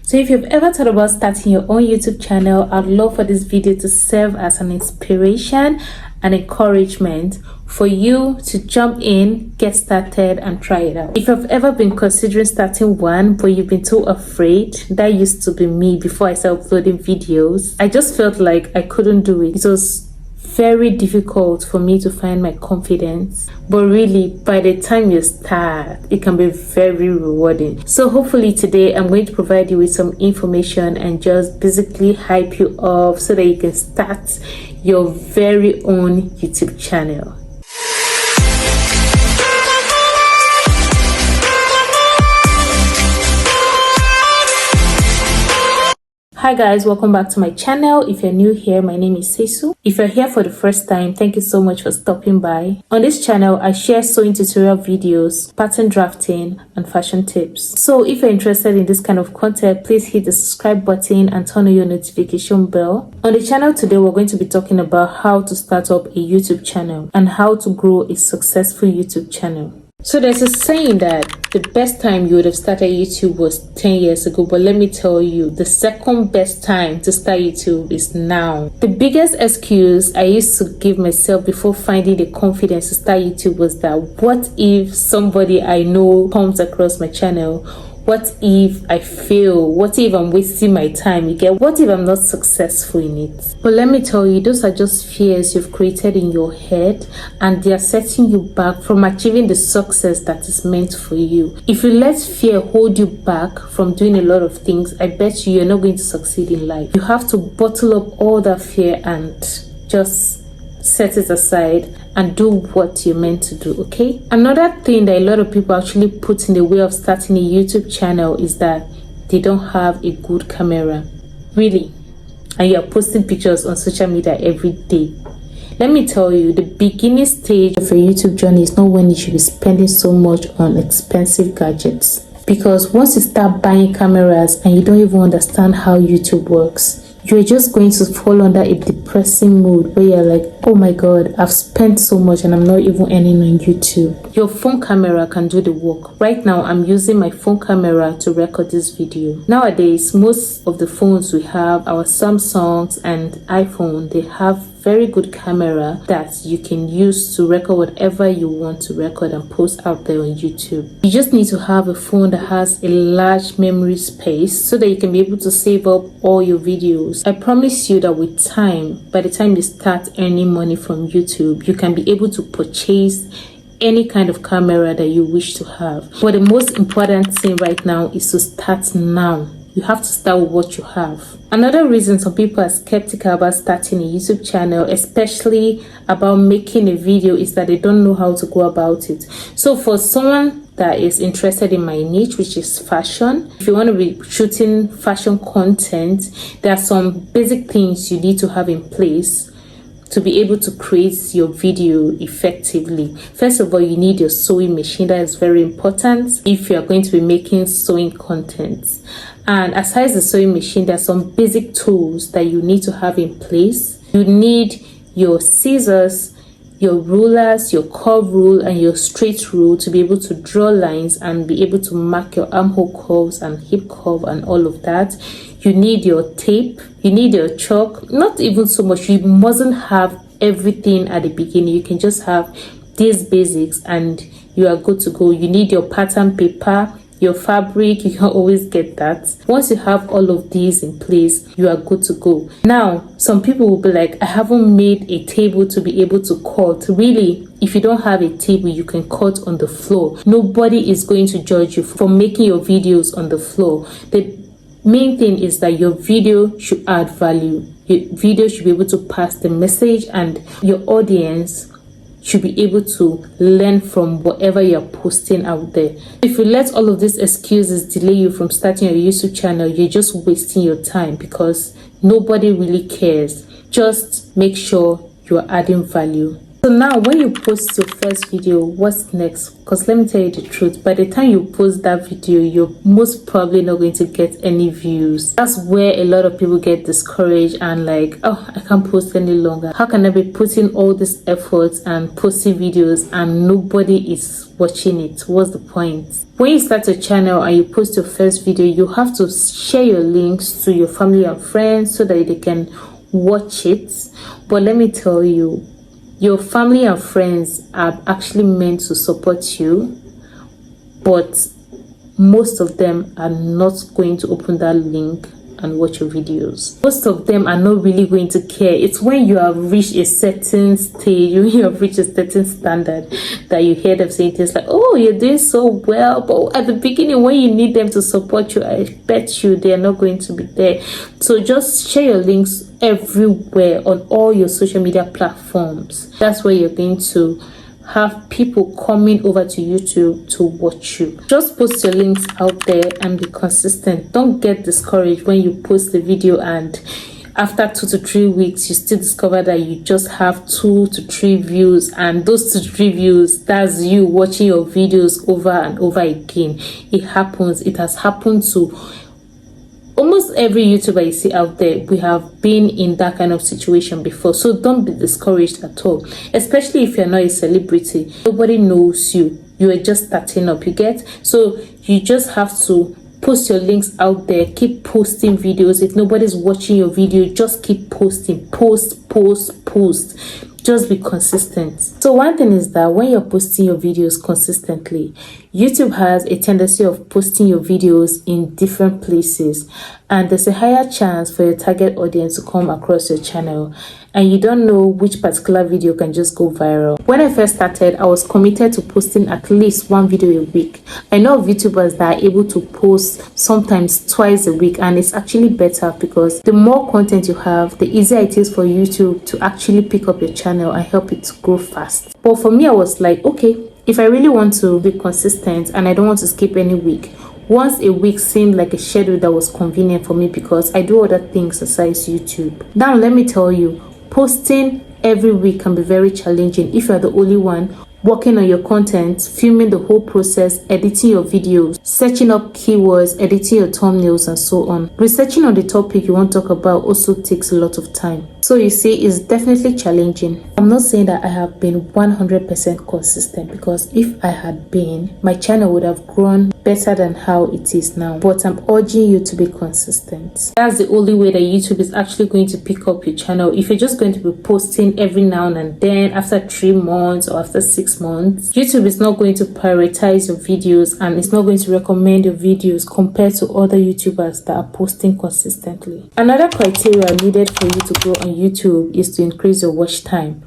So if you've ever thought about starting your own YouTube channel, I'd love for this video to serve as an inspiration and encouragement for you to jump in, get started, and try it out. If you've ever been considering starting one but you've been too afraid, that used to be me before I started uploading videos. I just felt like I couldn't do it. It was very difficult for me to find my confidence, but really by the time you start, it can be very rewarding. So hopefully today I'm going to provide you with some information and just basically hype you up so that you can start your very own YouTube channel. Hi guys, welcome back to my channel. If you're new here, my name is Sesu. If you're here for the first time, thank you so much for stopping by. On this channel, I share sewing tutorial videos, pattern drafting, and fashion tips. So if you're interested in this kind of content, please hit the subscribe button and turn on your notification bell. On the channel today, we're going to be talking about how to start up a YouTube channel and how to grow a successful YouTube channel. So there's a saying that the best time you would have started YouTube was 10 years ago, but let me tell you, the second best time to start YouTube is now. The biggest excuse I used to give myself before finding the confidence to start YouTube was that what if somebody I know comes across my channel? What if I fail? What if I'm wasting my time? What if I'm not successful in it? But let me tell you, those are just fears you've created in your head, and they are setting you back from achieving the success that is meant for you. If you let fear hold you back from doing a lot of things, I bet you're not going to succeed in life. You have to bottle up all that fear and just set it aside and do what you're meant to do, okay? Another thing that a lot of people actually put in the way of starting a YouTube channel is that they don't have a good camera. Really? And you're posting pictures on social media every day. Let me tell you, the beginning stage of your YouTube journey is not when you should be spending so much on expensive gadgets. Because once you start buying cameras and you don't even understand how YouTube works, you're just going to fall under a depressing mood where you're like, oh my god, I've spent so much and I'm not even earning on YouTube. Your phone camera can do the work. Right now, I'm using my phone camera to record this video. Nowadays, most of the phones we have, our Samsungs and iPhone, they have very good camera that you can use to record whatever you want to record and post out there on YouTube. You just need to have a phone that has a large memory space so that you can be able to save up all your videos. I promise you that with time, by the time you start earning money from YouTube, you can be able to purchase any kind of camera that you wish to have. But the most important thing right now is to start now. You have to start with what you have. Another reason some people are skeptical about starting a YouTube channel, especially about making a video, is that they don't know how to go about it. So for someone that is interested in my niche, which is fashion, if you want to be shooting fashion content, there are some basic things you need to have in place to be able to create your video effectively. First of all, you need your sewing machine. That is very important if you are going to be making sewing content. And aside the sewing machine, there are some basic tools that you need to have in place. You need your scissors, your rulers, your curve rule, and your straight rule to be able to draw lines and be able to mark your armhole curves and hip curve and all of that. You need your tape, you need your chalk. Not even so much, you mustn't have everything at the beginning. You can just have these basics and you are good to go. You need your pattern paper, your fabric, you can always get that. Once you have all of these in place, you are good to go. Now, some people will be like, I haven't made a table to be able to cut. Really, if you don't have a table, you can cut on the floor. Nobody is going to judge you for making your videos on the floor. The main thing is that your video should add value. Your video should be able to pass the message, and your audience should be able to learn from whatever you're posting out there. If you let all of these excuses delay you from starting your YouTube channel, you're just wasting your time because nobody really cares. Just make sure you're adding value. So So now when you post your first video, what's next? Because let me tell you the truth, by the time you post that video, you're most probably not going to get any views. That's where a lot of people get discouraged and like, oh, I can't post any longer. How can I be putting all this effort and posting videos and nobody is watching it? What's the point? When you start a channel and you post your first video, you have to share your links to your family and friends so that they can watch it. But let me tell you, your family and friends are actually meant to support you, but most of them are not going to open that link and watch your videos. Most of them are not really going to care. It's when you have reached a certain stage, when you have reached a certain standard, that you hear them saying things like, oh, you're doing so well. But at the beginning, when you need them to support you, I bet you they are not going to be there. So just share your links everywhere on all your social media platforms. That's where you're going to have people coming over to YouTube to watch you. Just post your links out there and be consistent. Don't get discouraged when you post the video and after 2 to 3 weeks you still discover that you just have 2 to 3 views, and those 2 to 3 views, that's you watching your videos over and over again. It happens. It has happened to almost every YouTuber you see out there. We have been in that kind of situation before, so don't be discouraged at all, especially if you're not a celebrity. Nobody knows you. You are just starting up, you get? So you just have to post your links out there. Keep posting videos. If nobody's watching your video, just keep posting. Post. Just be consistent. So one thing is that when you're posting your videos consistently, YouTube has a tendency of posting your videos in different places, and there's a higher chance for your target audience to come across your channel, and you don't know which particular video can just go viral. When I first started, I was committed to posting at least 1 video a week. I know of YouTubers that are able to post sometimes twice a week, and it's actually better because the more content you have, the easier it is for YouTube to actually pick up your channel and help it to grow fast. But for me, I was like, okay, if I really want to be consistent and I don't want to skip any week, once a week seemed like a schedule that was convenient for me because I do other things besides YouTube. Now let me tell you, posting every week can be very challenging if you're the only one working on your content, filming the whole process, editing your videos, searching up keywords, editing your thumbnails, and so on. Researching on the topic you want to talk about also takes a lot of time. So you see, it's definitely challenging. I'm not saying that I have been 100% consistent, because if I had been, my channel would have grown better than how it is now. But I'm urging you to be consistent. That's the only way that YouTube is actually going to pick up your channel. If you're just going to be posting every now and then, after 3 months or after 6 months, YouTube is not going to prioritize your videos and it's not going to recommend your videos compared to other YouTubers that are posting consistently. Another criteria needed for you to grow on YouTube is to increase your watch time.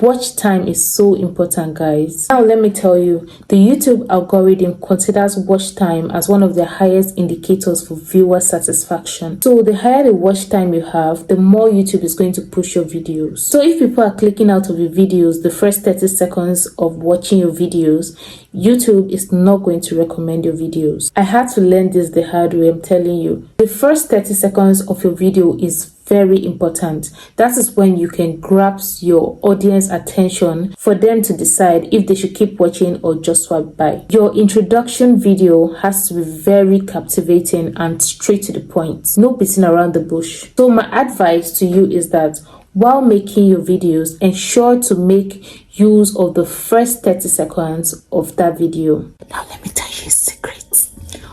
Watch time is so important, guys. Now let me tell you, the YouTube algorithm considers watch time as one of the highest indicators for viewer satisfaction. So the higher the watch time you have, the more YouTube is going to push your videos. So if people are clicking out of your videos the first 30 seconds of watching your videos, YouTube is not going to recommend your videos. I had to learn this the hard way, I'm telling you. The first 30 seconds of your video is very important. That is when you can grasp your audience attention for them to decide if they should keep watching or just swipe by. Your introduction video has to be very captivating and straight to the point. No beating around the bush. So my advice to you is that while making your videos, ensure to make use of the first 30 seconds of that video. Now let me tell you a secret.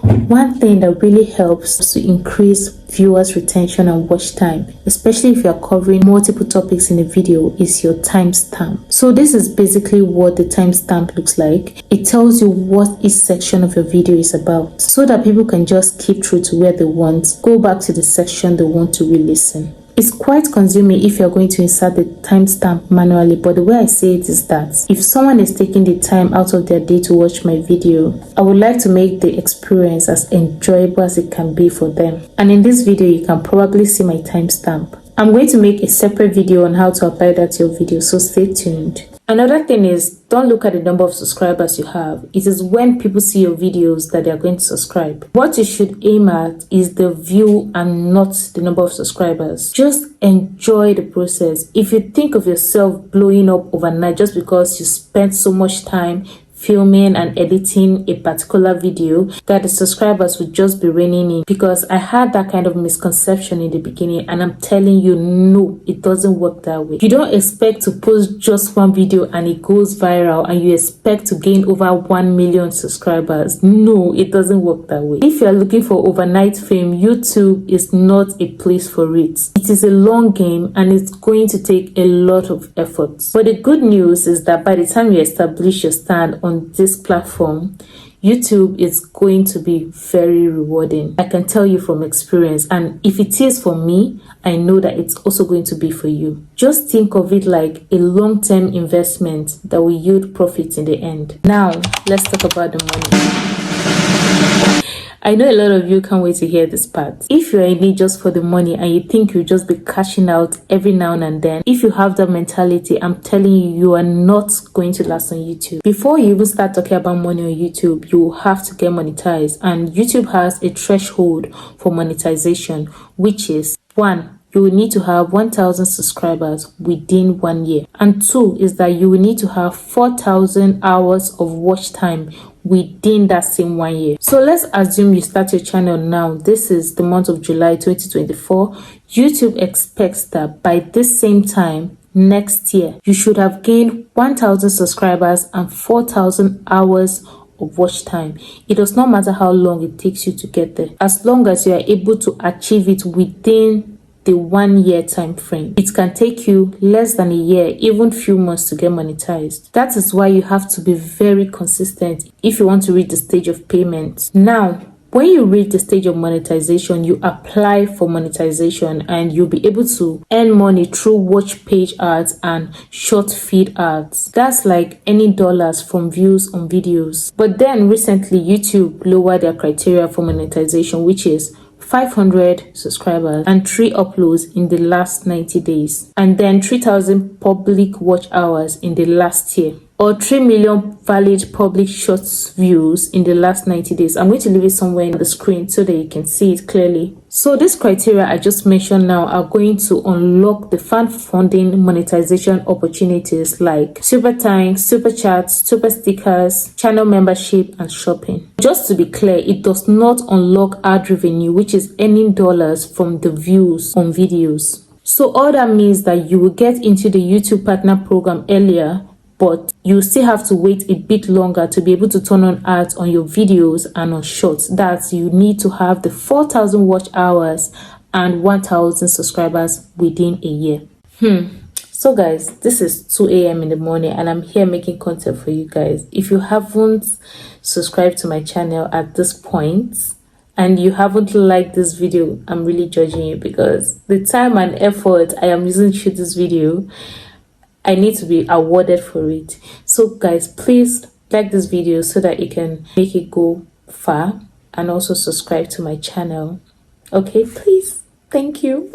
One thing that really helps to increase viewers' retention and watch time, especially if you're covering multiple topics in a video, is your timestamp. So this is basically what the timestamp looks like. It tells you what each section of your video is about, so that people can just keep through to where they want, go back to the section they want to re-listen. It's quite consuming if you're going to insert the timestamp manually, but the way I say it is that if someone is taking the time out of their day to watch my video, I would like to make the experience as enjoyable as it can be for them. And in this video, you can probably see my timestamp. I'm going to make a separate video on how to apply that to your video, so stay tuned. Another thing is, don't look at the number of subscribers you have. It is when people see your videos that they are going to subscribe. What you should aim at is the view and not the number of subscribers. Just enjoy the process. If you think of yourself blowing up overnight just because you spent so much time filming and editing a particular video, that the subscribers would just be raining in, because I had that kind of misconception in the beginning, and I'm telling you, no, it doesn't work that way. You don't expect to post just one video and it goes viral and you expect to gain over 1 million subscribers. No, it doesn't work that way. If you're looking for overnight fame, YouTube is not a place for it. It is a long game and it's going to take a lot of effort. But the good news is that by the time you establish your stand on this platform, YouTube is going to be very rewarding. I can tell you from experience, and if it is for me, I know that it's also going to be for you. Just think of it like a long-term investment that will yield profits in the end. Now, let's talk about the money. I know a lot of you can't wait to hear this part. If you're in it just for the money and you think you'll just be cashing out every now and then, if you have that mentality, I'm telling you, you are not going to last on YouTube. Before you even start talking about money on YouTube, you have to get monetized. And YouTube has a threshold for monetization, which is 1, you will need to have 1,000 subscribers within 1 year. And 2 is that you will need to have 4,000 hours of watch time within that same 1 year. So let's assume you start your channel now. This is the month of July 2024. YouTube expects that by this same time next year, you should have gained 1,000 subscribers and 4,000 hours of watch time. It does not matter how long it takes you to get there, as long as you are able to achieve it within the 1 year time frame. It can take you less than a year, even few months, to get monetized. That is why you have to be very consistent if you want to reach the stage of payment. Now, when you reach the stage of monetization, you apply for monetization and you'll be able to earn money through watch page ads and short feed ads. That's like any dollars from views on videos. But then recently, YouTube lowered their criteria for monetization, which is 500 subscribers and 3 uploads in the last 90 days, and then 3,000 public watch hours in the last year, or 3 million valid public shorts views in the last 90 days. I'm going to leave it somewhere on the screen so that you can see it clearly. So these criteria I just mentioned now are going to unlock the fan funding monetization opportunities like super thanks, super chats, super stickers, channel membership, and shopping. Just to be clear, it does not unlock ad revenue, which is earning dollars from the views on videos. So all that means that you will get into the YouTube partner program earlier, but you still have to wait a bit longer to be able to turn on ads on your videos and on shorts. That's, you need to have the 4,000 watch hours and 1,000 subscribers within a year. So guys, this is 2 a.m. in the morning and I'm here making content for you guys. If you haven't subscribed to my channel at this point and you haven't liked this video, I'm really judging you, because the time and effort I am using to shoot this video, I need to be awarded for it. So guys, please like this video so that it can make it go far, and also subscribe to my channel. Okay, please. Thank you.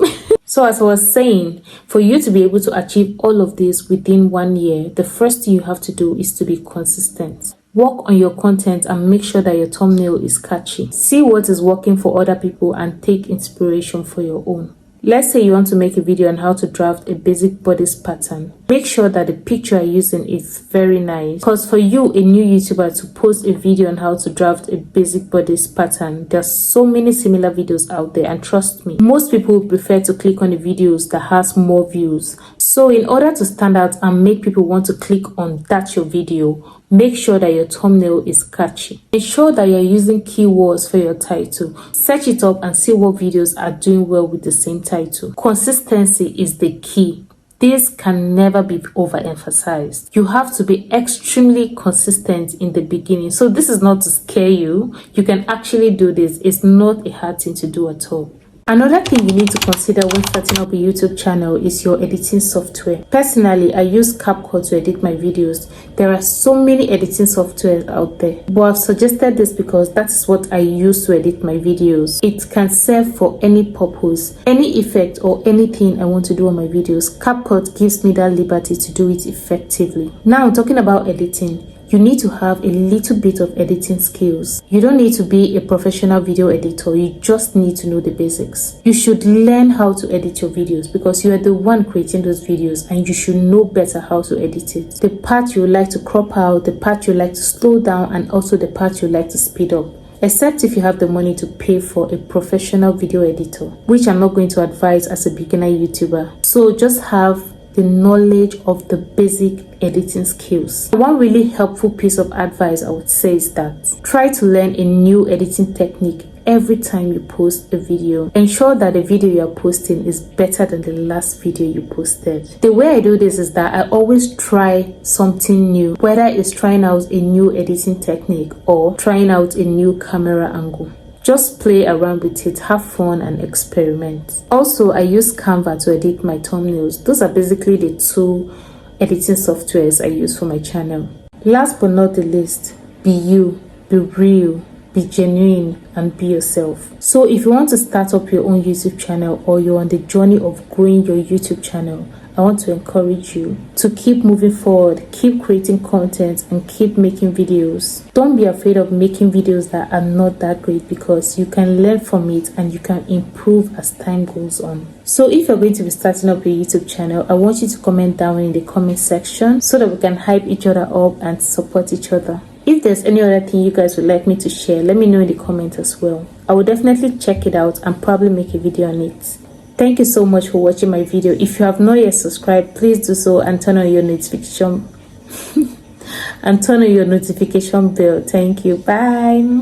So as I was saying, for you to be able to achieve all of this within 1 year, the first thing you have to do is to be consistent. Work on your content and make sure that your thumbnail is catchy. See what is working for other people and take inspiration for your own. Let's say you want to make a video on how to draft a basic bodice pattern. Make sure that the picture you're using is very nice, because for you, a new YouTuber, to post a video on how to draft a basic bodice pattern, there's so many similar videos out there, and trust me, most people prefer to click on the videos that has more views. So in order to stand out and make people want to click on that your video, make sure that your thumbnail is catchy. Ensure that you're using keywords for your title. Search it up and see what videos are doing well with the same title. Consistency is the key. This can never be overemphasized. You have to be extremely consistent in the beginning. So this is not to scare you. You can actually do this. It's not a hard thing to do at all. Another thing you need to consider when starting up a YouTube channel is your editing software. Personally, I use CapCut to edit my videos. There are so many editing softwares out there, but I've suggested this because that's what I use to edit my videos. It can serve for any purpose, any effect or anything I want to do on my videos. CapCut gives me that liberty to do it effectively. Now, talking about editing, you need to have a little bit of editing skills. You don't need to be a professional video editor, you just need to know the basics. You should learn how to edit your videos because you are the one creating those videos and you should know better how to edit it. The part you like to crop out, the part you like to slow down, and also the part you like to speed up. Except if you have the money to pay for a professional video editor, which I'm not going to advise as a beginner YouTuber. So just have the knowledge of the basic editing skills. One really helpful piece of advice I would say is that try to learn a new editing technique every time you post a video. Ensure that the video you are posting is better than the last video you posted. The way I do this is that I always try something new, whether it's trying out a new editing technique or trying out a new camera angle. Just play around with it, have fun and experiment. Also, I use Canva to edit my thumbnails. Those are basically the two editing softwares I use for my channel. Last but not the least, be you, be real, be genuine and be yourself. So if you want to start up your own YouTube channel or you're on the journey of growing your YouTube channel, I want to encourage you to keep moving forward, keep creating content and keep making videos. Don't be afraid of making videos that are not that great because you can learn from it and you can improve as time goes on. So if you're going to be starting up a YouTube channel, I want you to comment down in the comment section so that we can hype each other up and support each other. If there's any other thing you guys would like me to share, let me know in the comments as well. I will definitely check it out and probably make a video on it. Thank you so much for watching my video. If you have not yet subscribed, please do so and turn on your notification and turn on your notification bell. Thank you. Bye.